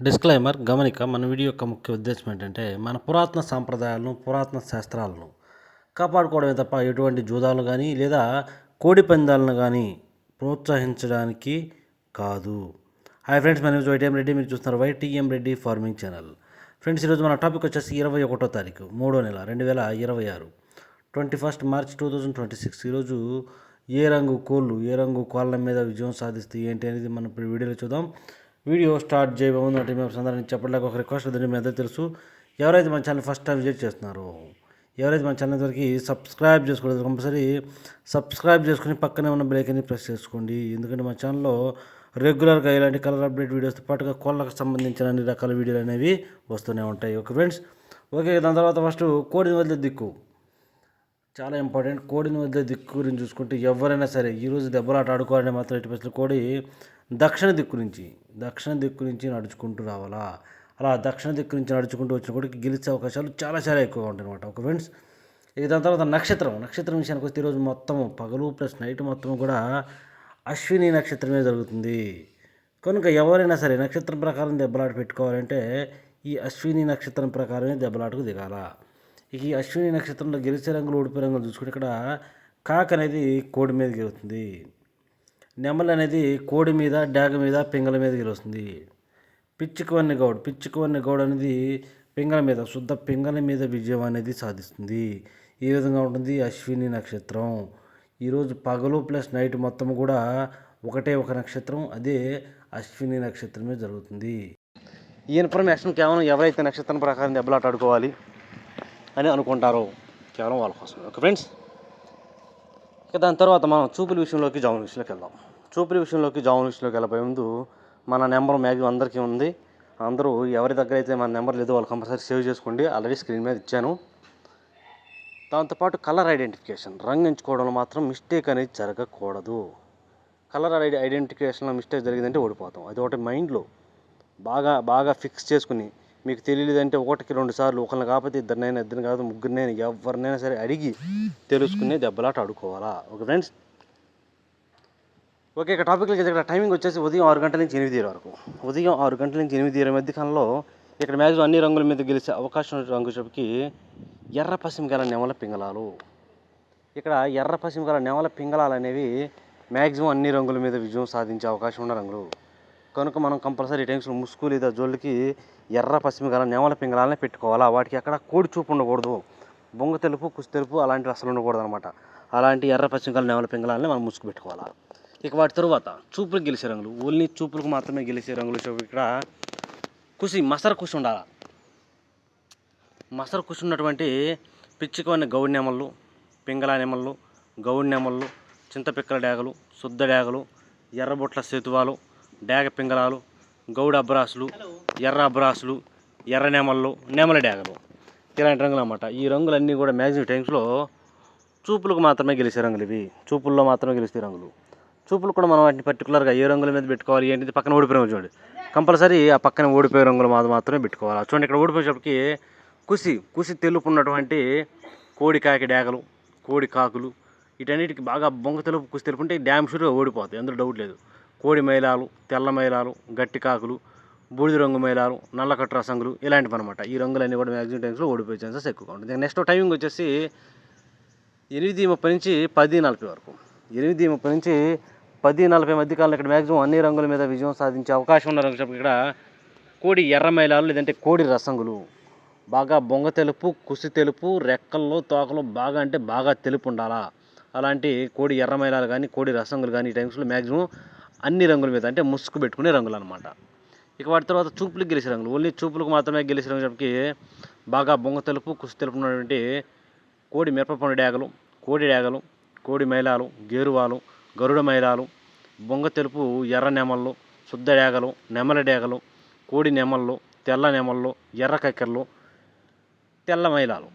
Disclaimer గమనిక మన video యొక్క ముఖ్య ఉద్దేశం ఏంటంటే మన పురాతన సాంప్రదాయాలను పురాతన శాస్త్రాలను కాపాడుకోవడమే తప్ప ఎటువంటి జూదాలు కానీ లేదా కోడి పందాలను కానీ ప్రోత్సహించడానికి కాదు. హాయ్ ఫ్రెండ్స్, మన న్యూస్ వైటీఎం రెడ్డి, మీరు చూస్తున్నారు YTM Reddy farming channel. Friends, ఈరోజు మన టాపిక్ వచ్చేసి 21వ తారీఖు 3వ నెల 2026 21 మార్చ్ 2026. ఈరోజు ఏ రంగు కోళ్ళ మీద విజయం సాధిస్తే ఏంటి అనేది మనం ఇప్పుడు వీడియోలో చూద్దాం. వీడియో స్టార్ట్ చేయబోతున్న టీమ్ అందరినీ చెప్పడానికి ఒక రిక్వెస్ట్ ఉంది. మీ అందరూ తెలుసు, ఎవరైతే మన ఛానల్ ఫస్ట్ టైం విజిట్ చేస్తున్నారో, ఎవరైతే మన ఛానల్ వరకు సబ్స్క్రైబ్ చేసుకోలేదు, కంపల్సరీ సబ్స్క్రైబ్ చేసుకుని పక్కనే ఉన్న బెల్ ఐకాన్ని ప్రెస్ చేసుకోండి. ఎందుకంటే మన ఛానల్లో రెగ్యులర్గా ఇలాంటి కలర్ అప్డేట్ వీడియోస్తో పాటుగా కోళ్ళకు సంబంధించిన అన్ని రకాల వీడియోలు అనేవి వస్తూనే ఉంటాయి. Okay friends, okay. దాని తర్వాత ఫస్ట్ కోడిని వదిలే దిక్కు చాలా ఇంపార్టెంట్. కోడిని వదిలే దిక్కు గురించి చూసుకుంటే ఎవరైనా సరే ఈరోజు దెబ్బలాట ఆడుకోవాలని మాత్రం ఎట్టి పరిస్థితుల్లో కోడి దక్షిణ దిక్కు నుంచి నడుచుకుంటూ రావాలా. అలా దక్షిణ దిక్కు నుంచి నడుచుకుంటూ వచ్చిన కోడికి గెలిచే అవకాశాలు చాలా చాలా ఎక్కువగా ఉంటాయి అనమాట. ఓకే ఫ్రెండ్స్, ఇక దాని తర్వాత నక్షత్రం విషయానికి వస్తే ఈరోజు మొత్తం పగలు ప్లస్ నైట్ మొత్తం కూడా అశ్విని నక్షత్రమే జరుగుతుంది. కనుక ఎవరైనా సరే నక్షత్రం ప్రకారం దెబ్బలాట పెట్టుకోవాలంటే ఈ అశ్విని నక్షత్రం ప్రకారమే దెబ్బలాటకు దిగాల. ఇక ఈ అశ్విని నక్షత్రంలో గెలిచే రంగులు ఓడిపోయే రంగులు చూసుకుంటే ఇక్కడ కాక్ అనేది కోడి మీద గెలుస్తుంది, నెమలి అనేది కోడి మీద డాగ మీద పింగళ మీద గెలుస్తుంది, పిచ్చుకవన్ని గౌడ్ అనేది పింగళ మీద శుద్ధ పింగళ మీద విజయం అనేది సాధిస్తుంది. ఈ విధంగా ఉంటుంది అశ్విని నక్షత్రం. ఈరోజు పగలు ప్లస్ నైట్ మొత్తం కూడా ఒకటే ఒక నక్షత్రం, అదే అశ్విని నక్షత్రమే జరుగుతుంది. ఈ ఇన్ఫర్మేషన్ కేవలం ఎవరైతే నక్షత్రం ప్రకారం దెబ్బలాట ఆడుకోవాలి అని అనుకుంటారో కేవలం వాళ్ళ కోసం. ఓకే ఫ్రెండ్స్, ఇక దాని తర్వాత మనం చూపుల విషయంలోకి జాముల విషయంలోకి వెళ్ళబోయే ముందు మన నెంబర్ మ్యాక్సిమం అందరికీ ఉంది. అందరూ ఎవరి దగ్గర అయితే మన నెంబర్ లేదో వాళ్ళు కంపల్సరీ సేవ్ చేసుకోండి. ఆల్రెడీ స్క్రీన్ మీద ఇచ్చాను. దాంతోపాటు కలర్ ఐడెంటిఫికేషన్, రంగు ఎంచుకోవడంలో మాత్రం మిస్టేక్ అనేది జరగకూడదు. కలర్ ఐడెంటిఫికేషన్లో మిస్టేక్ జరిగిందంటే ఓడిపోతాం. అది ఒకటి మైండ్లో బాగా ఫిక్స్ చేసుకుని, మీకు తెలియలేదంటే 1-2 సార్లు, ఒకరిని కాకపోతే ఇద్దరినైనా కాకపోతే ముగ్గురినైనా ఎవరినైనా సరే అడిగి తెలుసుకునే దెబ్బలాట ఆడుకోవాలా. Okay friends, okay. ఇక టాపిక్లకి ఇక్కడ టైమింగ్ వచ్చేసి ఉదయం 6 గంటల నుంచి 8 వరకు. ఉదయం 6 గంటల నుంచి 8 మధ్య కాలంలో ఇక్కడ మ్యాక్సిమం అన్ని రంగుల మీద గెలిచే అవకాశం ఉన్న రంగు చెప్పి ఎర్ర పశ్చిమ గల నెమల పింగళాలు. ఇక్కడ ఎర్ర పశ్చిమ గల నెమల పింగళాలు అనేవి మ్యాక్సిమం అన్ని రంగుల మీద విజయం సాధించే అవకాశం ఉన్న రంగులు. కనుక మనం కంపల్సరీ టైమ్స్ ముసుగు లేదా జోళ్ళకి ఎర్ర పశ్చిమ గల నెమల పింగళాలనే పెట్టుకోవాలా. వాటికి అక్కడ కోడి చూపు ఉండకూడదు, బొంగ తెలుపు కుసి తెలుపు అలాంటివి అసలు ఉండకూడదు అనమాట. అలాంటి ఎర్ర పశ్చిమ గల నెమల పింగళాలని మనం ముసుగు పెట్టుకోవాలా. ఇక వాటి తరువాత చూపులకు గెలిచే రంగులు, ఓన్లీ చూపులకు మాత్రమే గెలిచే రంగులు. ఇక్కడ మసర కుసి ఉండాలి. మసర కుసి ఉన్నటువంటి పిచ్చుకవన్న గౌడి నెమళ్ళు, పింగళ నెమళ్ళు, గౌడి నెమళ్ళు, చింతపిక్కల డాగలు, శుద్ధ డాగలు, ఎర్రబొట్ల సేతువాలు, డాగ పింగళాలు, గౌడ అబ్రాసులు, ఎర్ర అబ్రాసులు, ఎర్ర నెమళ్ళు, నెమల డాగలు, ఇలాంటి రంగులు అన్నమాట. ఈ రంగులన్నీ కూడా మ్యాక్సిమం టైమ్స్లో చూపులకు మాత్రమే గెలిచే రంగులు. ఇవి చూపుల్లో మాత్రమే గెలిచే రంగులు. చూపులు కూడా మనం వాటిని పర్టికులర్గా ఏ రంగుల మీద పెట్టుకోవాలి ఏంటిది పక్కన ఓడిపోయే రంగులు చూడండి. కంపల్సరీ ఆ పక్కన ఓడిపోయే రంగులు మాత్రమే పెట్టుకోవాలి. చూడండి, ఇక్కడ ఓడిపోయేటప్పటికి కుసి తెలుపు ఉన్నటువంటి కోడి కాకి డాగలు, కోడి కాకులు, వీటన్నిటికి బాగా బొంగ తెలుపు కుసి తెలుపు ఉంటే డ్యామ్ షూర్గా ఓడిపోతాయి, అందులో డౌట్ లేదు. కోడి మైలాలు, తెల్ల మైలాలు, గట్టి కాకులు, బూడిద రంగు మైలాలు, నల్లకట్టు రసంగులు, ఇలాంటివి అనమాట. ఈ రంగులన్నీ కూడా మ్యాక్సిమం టైమ్స్లో ఓడిపోయే ఛాన్సెస్ ఎక్కువగా ఉంటుంది. నెక్స్ట్ టైమింగ్ వచ్చేసి 8:30 నుంచి 10:40 వరకు. 8:30 నుంచి 10:40 మధ్య కాలంలో ఇక్కడ మ్యాక్సిమం అన్ని రంగుల మీద విజయం సాధించే అవకాశం ఉన్న రంగు ఇక్కడ కోడి ఎర్ర మైలాలు లేదంటే కోడి రసంగులు. బాగా బొంగ తెలుపు కుసి తెలుపు, రెక్కల్లో తోకలో బాగా తెలుపు ఉండాలా. అలాంటి కోడి ఎర్ర మైలాలు కానీ కోడి రసంగులు కానీ ఈ టైమ్స్లో మ్యాక్సిమం అన్ని రంగుల మీద అంటే ముసుగు పెట్టుకునే రంగులు అనమాట. ఇక వాటి తర్వాత చూపులకు గెలిచే రంగులు, ఓన్లీ చూపులకు మాత్రమే గెలిచే రంగు చెప్పి బాగా బొంగ తెలుపు కుసి తెలుపు ఉన్నటువంటి కోడి మిరపపండు డాగలు, కోడి డాగలు, కోడి మైలాలు, గేరువాలు, గరుడ మైలాలు, బొంగ తెలుపు ఎర్ర నెమళ్ళు, శుద్ధ డాగలు, నెమల డాగలు, కోడి నెమళ్ళు, తెల్ల నెమళ్ళు, ఎర్ర కక్కెరలు, తెల్ల మైలాలు,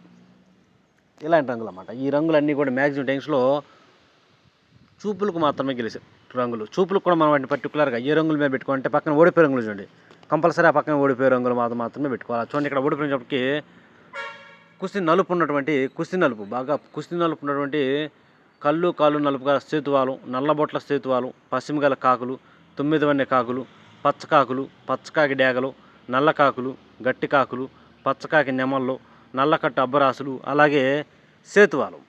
ఇలాంటి రంగులు అన్నమాట. ఈ రంగులన్నీ కూడా మ్యాక్సిమం టైమ్స్లో చూపులకు మాత్రమే గెలిచే రంగులు. చూపులకు కూడా మనం వాటిని పర్టికులర్గా ఏ రంగుల మీద పెట్టుకోవాలంటే పక్కన ఓడిపోయే రంగులు చూడండి, కంపల్సరీ ఆ పక్కన ఓడిపోయే రంగులు మాత్రమే పెట్టుకోవాలి. చూడండి, ఇక్కడ ఓడిపోయినప్పటికీ కుసి నలుపు బాగా కుసి నలుపు ఉన్నటువంటి కాళ్ళు నలుపు గల సేతువాలు, నల్లబొట్ల సేతువాలు, పశ్చిమ గల కాకులు, 9 వన్నె కాకులు, పచ్చకాకి డాగలు, నల్ల కాకులు, గట్టి కాకులు, పచ్చకాకి నెమళ్ళు, నల్లకట్టు అబ్బరాసులు, అలాగే సేతువాలు,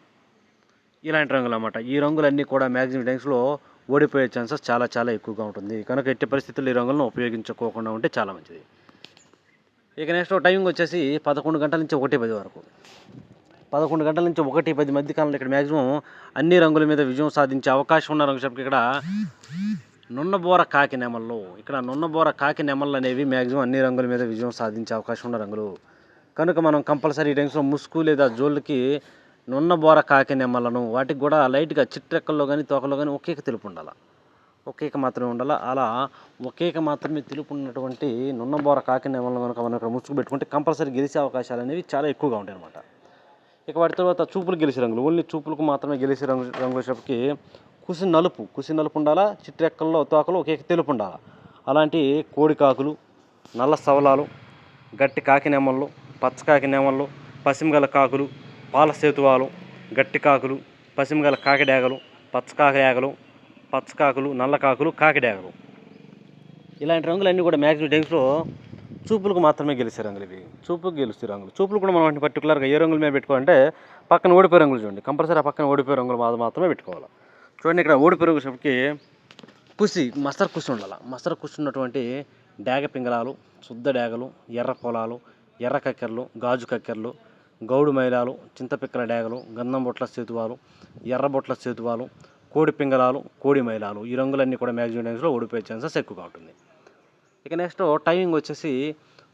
ఇలాంటి రంగులు అన్నమాట. ఈ రంగులన్నీ కూడా మ్యాక్సిమం టైమ్స్లో ఓడిపోయే ఛాన్సెస్ చాలా చాలా ఎక్కువగా ఉంటుంది. కనుక ఎట్టి పరిస్థితుల్లో ఈ రంగులను ఉపయోగించుకోకుండా ఉంటే చాలా మంచిది. ఇక నెక్స్ట్ టైమింగ్ వచ్చేసి 11 గంటల నుంచి 1:10 వరకు. 11 గంటల నుంచి 1:10 మధ్య కాలంలో ఇక్కడ మ్యాక్సిమం అన్ని రంగుల మీద విజయం సాధించే అవకాశం ఉన్న రంగు చెప్పి ఇక్కడ నున్నబోర కాకి నెమళ్ళు. ఇక్కడ నున్నబోర కాకి నెమళ్ళు అనేవి మ్యాక్సిమం అన్ని రంగుల మీద విజయం సాధించే అవకాశం ఉన్న రంగులు. కనుక మనం కంపల్సరీ ఈ టైమ్స్లో ముసుగు లేదా జోళ్ళకి నున్నబోర కాకి నెమళ్ళను, వాటికి కూడా లైట్గా చిట్రెక్కల్లో కానీ తోకల్లో కానీ ఒకేక తెలుపు ఉండాలి, ఒకేక మాత్రమే ఉండాలి. అలా ఒకేక మాత్రమే తెలుపు ఉన్నటువంటి నున్నబోర కాకి నెమళ్ళను కనుక మనం ఇక్కడ ముసుగు పెట్టుకుంటే కంపల్సరీ గెలిచే అవకాశాలు అనేవి చాలా ఎక్కువగా ఉంటాయి అన్నమాట. ఇక వాటి తర్వాత చూపులు గెలిచే రంగులు, ఓన్లీ చూపులకు మాత్రమే గెలిచే రంగు వచ్చేప్పటికి కుసి నలుపు ఉండాలా, చిట్రెక్కల్లో తోకలు ఒకేక తెలుపు ఉండాలి. అలాంటి కోడి కాకులు, నల్ల సవలాలు, గట్టి కాకి నెమళ్ళు, పచ్చకాకి నెమళ్ళు, పసిమిగల కాకులు, పాల సేతువాలు, గట్టి కాకులు, పసిమిగల కాకి డేగలు, పచ్చకాకి డేగలు, పచ్చకాకులు, నల్ల కాకులు, కాకి డేగలు, ఇలాంటి రంగులన్నీ కూడా మ్యాక్సిమం టైమ్స్లో చూపులకు మాత్రమే గెలిచే రంగులు ఇవి. చూపులకు గెలుస్తాయి రంగులు. చూపులు కూడా మనం పర్టికులర్గా ఏ రంగుల మీద పెట్టుకోవాలంటే పక్కన ఓడిపోయే రంగులు చూడండి, కంపల్సరీ ఆ పక్కన ఓడిపోయే రంగులు మాత్రమే పెట్టుకోవాలి. చూడండి ఇక్కడ ఓడిపోయే రంగు చెప్పి మస్తరు కుసి ఉండాలి. మస్తరు కుసి ఉన్నటువంటి డేగ పింగళాలు, శుద్ధ డేగలు, ఎర్ర పొలాలు, ఎర్ర కక్కెరలు, గాజు కక్కెరలు, గౌడు మైలాలు, చింతపిక్కల డేగలు, గంధం బొట్ల సేతువాలు, ఎర్ర బొట్ల సేతువాలు, కోడి పింగళాలు, కోడి మైలాలు, ఈ రంగులన్నీ కూడా మ్యాక్సిమం టైమ్స్లో ఓడిపోయే ఛాన్సెస్ ఎక్కువగా ఉంటుంది. ఇక నెక్స్ట్ టైమింగ్ వచ్చేసి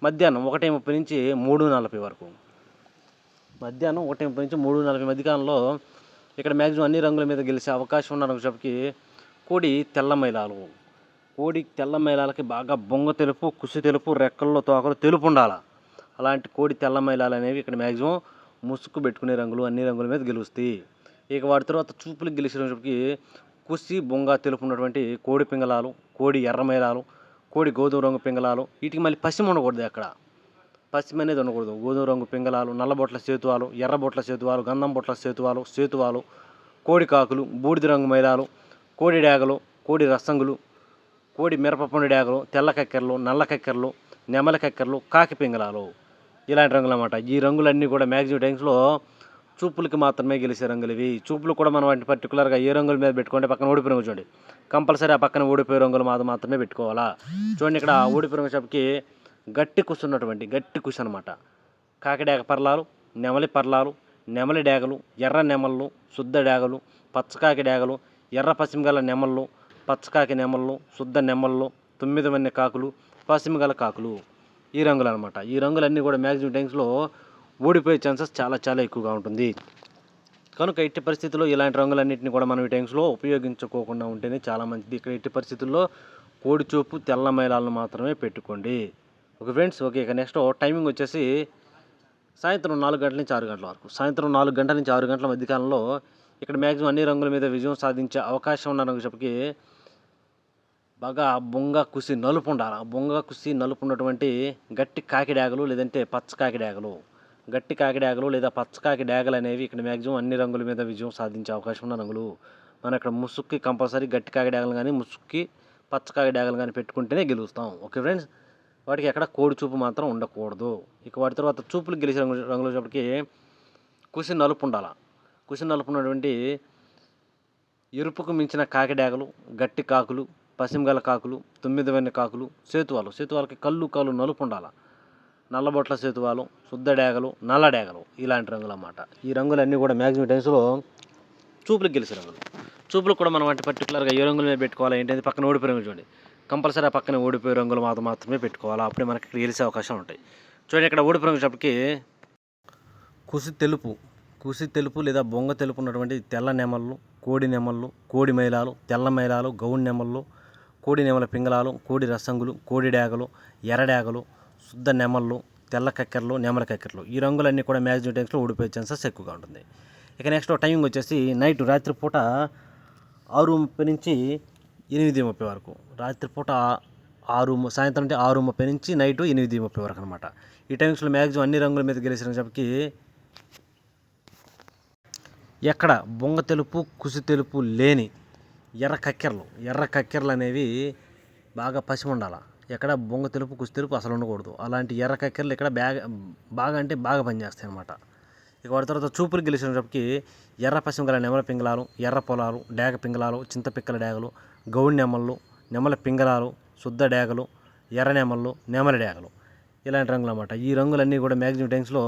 మధ్యాహ్నం 1:30 నుంచి 3:40 వరకు. మధ్యాహ్నం 1:30 నుంచి 3:40 మధ్యకాలంలో ఇక్కడ మ్యాక్సిమం అన్ని రంగుల మీద గెలిచే అవకాశం ఉన్న రంగు చెప్పి కోడి తెల్ల మైలాలు. కోడి తెల్ల మైలాలకి బాగా బొంగ తెలుపు, కుసి తెలుపు, రెక్కల్లో తోకలు తెలుపు ఉండాలి. అలాంటి కోడి తెల్ల మైలాలు అనేవి ఇక్కడ మ్యాక్సిమం ముసుగు పెట్టుకునే రంగులు అన్ని రంగుల మీద గెలుస్తాయి. ఇక వాటి తర్వాత చూపులకు గెలిచే రంగుకి కుసి బొంగ తెలుపు ఉన్నటువంటి కోడి పింగళాలు, కోడి ఎర్ర మైలాలు, కోడి గోధుమ రంగు పింగళాలు, వీటికి మళ్ళీ పశ్చిమ ఉండకూడదు, అక్కడ పశ్చిమ అనేది ఉండకూడదు. గోధుమ రంగు పింగళాలు, నల్ల బొట్ల సేతువాలు, ఎర్ర బొట్ల సేతువాలు, గంధం బొట్ల సేతువాలు, కోడి కాకులు, బూడిద రంగు మైలాలు, కోడి డేగలు, కోడి రసంగులు, కోడి మిరపపండు డేగలు, తెల్ల కక్కెరలు, నల్ల కక్కెరలు, నెమల కక్కెరలు, కాకి పింగళాలు, ఇలాంటి రంగులు అన్నమాట. ఈ రంగులన్నీ కూడా మ్యాక్సిమం టైమ్స్లో చూపులకి మాత్రమే గెలిచే రంగులు ఇవి. చూపులు కూడా మనం వాటిని పర్టికులర్గా ఏ రంగుల మీద పెట్టుకుంటే పక్కన ఓడిపోయి రంగు చూడండి, కంపల్సరీ ఆ పక్కన ఓడిపోయే రంగులు మాత్రమే పెట్టుకోవాలా. చూడండి ఇక్కడ ఓడిపోయే రంగు చెప్పకి గట్టి కుసి అనమాట. కాకిడేగ పర్లాలు, నెమలి పర్లాలు, నెమలి డేగలు, ఎర్ర నెమళ్ళు, శుద్ధ డేగలు, పచ్చకాకి డేగలు, ఎర్ర పసిమిగల నెమళ్ళు, పచ్చకాకి నెమళ్ళు, శుద్ధ నెమళ్ళు, 9 వన్నె కాకులు, పసిమిగల కాకులు, ఈ రంగులు అనమాట. ఈ రంగులన్నీ కూడా మ్యాక్సిమం టైమ్స్లో ఓడిపోయే ఛాన్సెస్ చాలా చాలా ఎక్కువగా ఉంటుంది. కనుక ఎట్టి పరిస్థితుల్లో ఇలాంటి రంగులన్నింటినీ కూడా మనం ఈ టైమ్స్లో ఉపయోగించుకోకుండా ఉంటేనే చాలా మంచిది. ఇక్కడ ఎట్టి పరిస్థితుల్లో కోడి చూపు తెల్ల మైలాలను మాత్రమే పెట్టుకోండి. Okay friends. ఓకే, ఇక నెక్స్ట్ టైమింగ్ వచ్చేసి సాయంత్రం 4 గంటల నుంచి 6 గంటల వరకు. సాయంత్రం 4 గంటల నుంచి 6 గంటల మధ్యకాలంలో ఇక్కడ మ్యాక్సిమం అన్ని రంగుల మీద విజయం సాధించే అవకాశం ఉన్న రంగు చెప్పకి బాగా బొంగ కుసి నలుపు ఉండాలి. బొంగ కుసి నలుపు ఉన్నటువంటి గట్టి కాకి డేగలు లేదంటే పచ్చకాకి డేగలు, గట్టి కాకి డేగలు లేదా పచ్చకాకి డేగలు అనేవి ఇక్కడ మ్యాక్సిమం అన్ని రంగుల మీద విజయం సాధించే అవకాశం ఉన్న రంగులు. మనం ఇక్కడ ముసుక్కి కంపల్సరీ గట్టి కాకి డేగలు కానీ ముసుక్కి పచ్చకాకి డేగలు కానీ పెట్టుకుంటేనే గెలుస్తాం. Okay friends. వాటికి ఎక్కడ కోడి చూపు మాత్రం ఉండకూడదు. ఇక వాటి తర్వాత చూపులకు గెలిచే రంగులు వచ్చేప్పటికి కుసి నలుపు ఉండాలి. కుసి నలుపు ఉన్నటువంటి ఎరుపుకు మించిన కాకి డేగలు, గట్టి కాకులు, పసిమిగల కాకులు, 9 వన్నె కాకులు, సేతువాలకి కళ్ళు నలుపు ఉండాలి. నల్లబొట్ల సేతువాలు, శుద్ధ డేగలు, నల్ల డేగలు, ఇలాంటి రంగులు అన్నమాట. ఈ రంగులన్నీ కూడా మ్యాక్సిమం టైమ్స్లో చూపులకు గెలిచే రంగులు. చూపులకు కూడా మనం అంటే పర్టికులర్గా ఏ రంగుల మీద పెట్టుకోవాలి ఏంటంటే పక్కన ఓడిపోయే రంగులు చూడండి, కంపల్సరీ ఆ పక్కన ఓడిపోయే రంగులు మాత్రమే పెట్టుకోవాలి. అప్పుడే మనకి గెలిచే అవకాశం ఉంటాయి. చూడండి ఇక్కడ ఓడిపోయే రంగు చెప్పకి కుసి తెలుపు లేదా బొంగ తెలుపు ఉన్నటువంటి తెల్ల నెమళ్ళు, కోడి నెమళ్ళు, కోడి మైలాలు, తెల్ల మైలాలు, గౌడి నెమళ్ళు, కోడి నెమల పింగళాలు, కోడి రసంగులు, కోడి డేగలు, ఎర్ర డేగలు, శుద్ధ నెమళ్ళు, తెల్ల కక్కెరలు, నెమల కక్కెరలు, ఈ రంగులన్నీ కూడా మ్యాక్సిమం టైమ్స్లో ఓడిపోయే ఛాన్సెస్ ఎక్కువగా ఉంటుంది. ఇక నెక్స్ట్ టైమింగ్ వచ్చేసి రాత్రిపూట 6:30 నుంచి 8:30 వరకు. రాత్రిపూట సాయంత్రం అంటే 6:30 నుంచి నైట్ 8:30 వరకు అనమాట. ఈ టైమ్స్లో మ్యాక్సిమం అన్ని రంగుల మీద గెలిచిన చెప్పకి ఎక్కడ బొంగ తెలుపు కుసి తెలుపు లేని ఎర్ర కక్కెరలు అనేవి బాగా పసి ఉండాలి. ఎక్కడ బొంగ తెలుపు కుసి తెలుపు అసలు ఉండకూడదు. అలాంటి ఎర్ర కక్కెరలు ఇక్కడ బాగా పనిచేస్తాయి అన్నమాట. ఇక వాటి తర్వాత చూపులు గెలిచినప్పటికి ఎర్ర పశ్చిమ గల నెమల పింగళాలు, ఎర్ర పొలాలు, డేగ పింగళాలు, చింతపిక్కల డేగలు, గౌడి నెమళ్ళు, నెమల పింగళాలు, శుద్ధ డేగలు, ఎర్ర నెమళ్ళు, నెమలి డేగలు ఇలాంటి రంగులు అన్నమాట. ఈ రంగులన్నీ కూడా మ్యాక్సిమం టైమ్స్లో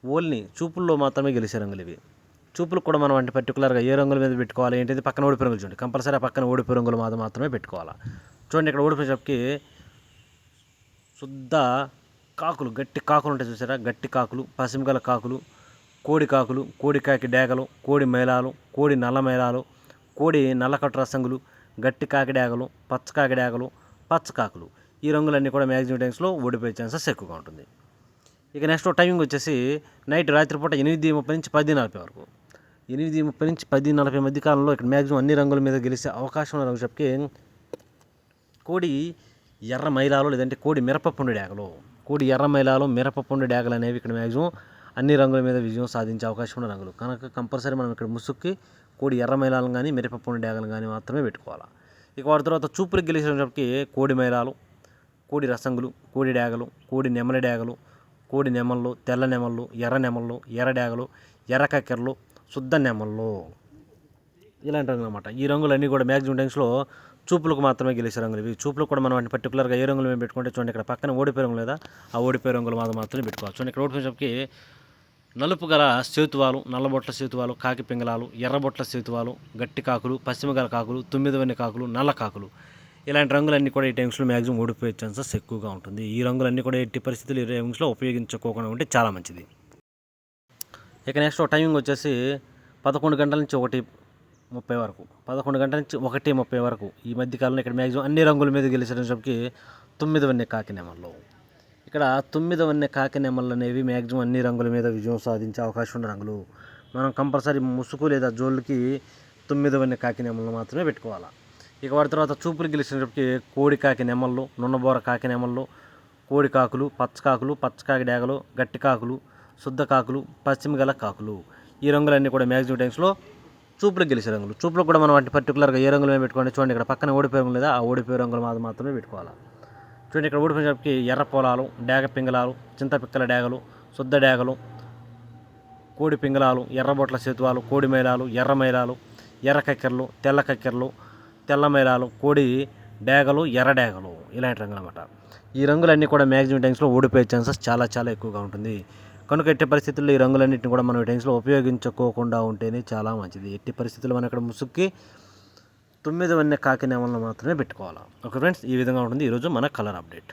ఓన్లీ చూపుల్లో మాత్రమే గెలిచే రంగులు ఇవి. చూపులకు కూడా మనం అంటే పర్టికులర్గా ఏ రంగుల మీద పెట్టుకోవాలి ఏంటిది పక్కన ఓడిపి రంగులు చూడండి, కంపల్సరీ పక్కన ఓడిపి రంగులు మాత్రమే పెట్టుకోవాలి. చూడండి ఇక్కడ ఓడిపోయేటప్పటికి శుద్ధ కాకులు, గట్టి కాకులు ఉంటాయి చూసారా, గట్టి కాకులు, పసిమిగల కాకులు, కోడి కాకులు, కోడికాకి డేగలు, కోడి మేళాలు, కోడి నల్ల మేళాలు, కోడి నల్లకట్టు రసంగులు, గట్టి కాకి డేగలు, పచ్చకాకి డేగలు, పచ్చకాకులు ఈ రంగులన్నీ కూడా మ్యాక్సిమం టైమ్స్లో ఓడిపోయే ఛాన్సెస్ ఎక్కువగా ఉంటుంది. ఇక నెక్స్ట్ టైమింగ్ వచ్చేసి నైట్ రాత్రిపూట 8:30 నుంచి 10:40 వరకు. 8:30 నుంచి 10:40 మధ్య కాలంలో ఇక్కడ మ్యాక్సిమం అన్ని రంగుల మీద గెలిచే అవకాశం ఉన్న రంగు చెప్పి కోడి ఎర్ర మైలాలు లేదంటే కోడి మిరపపుండు డేగలు. కోడి ఎర్ర మైలాలు, మిరపపుండు డేగలు అనేవి ఇక్కడ మ్యాక్సిమం అన్ని రంగుల మీద విజయం సాధించే అవకాశం ఉన్న రంగులు కనుక కంపల్సరీ మనం ఇక్కడ ముసుక్కి కోడి ఎర్ర మైలాలను కానీ మిరపపుండు డేగలు కానీ మాత్రమే పెట్టుకోవాలి. ఇక వాటి తర్వాత చూపులకు గెలిచేటప్పటికి కోడి మైలాలు, కోడి రసంగులు, కోడి డేగలు, కోడి నెమలి డేగలు, కోడి నెమళ్ళు, తెల్ల నెమళ్ళు, ఎర్ర నెమళ్ళు, ఎర్ర డేగలు, ఎర్ర కక్కెరలు, శుద్ధ నెమళ్ళు ఇలాంటి రంగులు అన్నమాట. ఈ రంగులన్నీ కూడా మ్యాక్సిమం టైమ్స్లో చూపులకు మాత్రమే గెలిచే రంగులు ఇవి. చూపులకు కూడా మనం అంటే పర్టికులర్గా ఏ రంగులు మేము పెట్టుకుంటే చూడండి ఇక్కడ పక్కన ఓడిపోయే రంగులు లేదా ఆ ఓడిపోయే రంగులు మాత్రమే పెట్టుకోవాలి. చూడండి ఇక్కడ ఓడిపోయేసరికి నలుపు గల సేతువాలు, నల్లబొట్ల సేతువాలు, కాకి పింగళాలు, ఎర్రబొట్ల సేతువాలు, గట్టి కాకులు, పశ్చిమ గల కాకులు, 9 కాకులు, నల్ల కాకులు ఇలాంటి రంగులన్నీ కూడా ఈ టైమ్స్లో మ్యాక్సిమం ఓడిపోయే ఛాన్సెస్ ఎక్కువగా ఉంటుంది. ఈ రంగులన్నీ కూడా ఎట్టి పరిస్థితులు ఈ టైమ్స్లో ఉపయోగించుకోకుండా ఉంటే చాలా మంచిది. ఇక నెక్స్ట్ టైమింగ్ వచ్చేసి 11 గంటల నుంచి 1:30 వరకు, 11 గంటల నుంచి 1:30 వరకు ఈ మధ్యకాలంలో ఇక్కడ మ్యాక్సిమం అన్ని రంగుల మీద గెలిచేటప్పటికి 9 కాకి నెమళ్ళు. ఇక్కడ 9 కాకి నెమళ్ళు అనేవి మ్యాక్సిమం అన్ని రంగుల మీద విజయం సాధించే అవకాశం ఉన్న రంగులు. మనం కంపల్సరీ ముసుగు లేదా జోళ్ళకి 9 కాకి నెమళ్ళు మాత్రమే పెట్టుకోవాలి. ఇక వాటి తర్వాత చూపులు గెలిచినప్పటికి కోడి కాకి నెమళ్ళు, నున్నబోర కాకి నెమళ్ళు, కోడి కాకులు, పచ్చకాకులు, పచ్చకాకి డేగలు, గట్టి కాకులు, శుద్ధ కాకులు, పశ్చిమ గల కాకులు ఈ రంగులన్నీ కూడా మ్యాక్సిమం టైమ్స్లో చూపులకు గెలిచే రంగులు. చూపులకు కూడా మనం అంటే పర్టికులర్గా ఏ రంగులు పెట్టుకోండి చూడండి ఇక్కడ పక్కన ఓడిపోయే రంగులు లేదా ఆ ఓడిపోయే రంగులు మాత్రమే పెట్టుకోవాలి. చూడండి ఇక్కడ ఓడిపోయేటప్పటికి ఎర్ర పొలాలు, డేగ పింగళాలు, చింతపిక్కల డేగలు, శుద్ధ డేగలు, కోడి పింగళాలు, ఎర్రబొట్ల సేతువాలు, కోడి మైలాలు, ఎర్ర మైలాలు, ఎర్ర కక్కెరలు, తెల్ల కక్కెరలు, తెల్ల మైలాలు, కోడి డేగలు, ఎర్ర డేగలు ఇలాంటి రంగులు అన్నమాట. ఈ రంగులన్నీ కూడా మ్యాక్సిమం టైమ్స్లో ఓడిపోయే ఛాన్సెస్ చాలా ఎక్కువగా ఉంటుంది. కనుక ఎట్టి పరిస్థితుల్లో ఈ రంగులన్నింటిని కూడా మనం ఈ టైమ్స్లో ఉపయోగించుకోకుండా ఉంటేనే చాలా మంచిది. ఎట్టి పరిస్థితుల్లో మనం ఇక్కడ ముసుక్కి 9 కాకి నెమలను మాత్రమే పెట్టుకోవాలి. ఓకే ఫ్రెండ్స్, ఈ విధంగా ఉంటుంది ఈరోజు మన కలర్ అప్డేట్.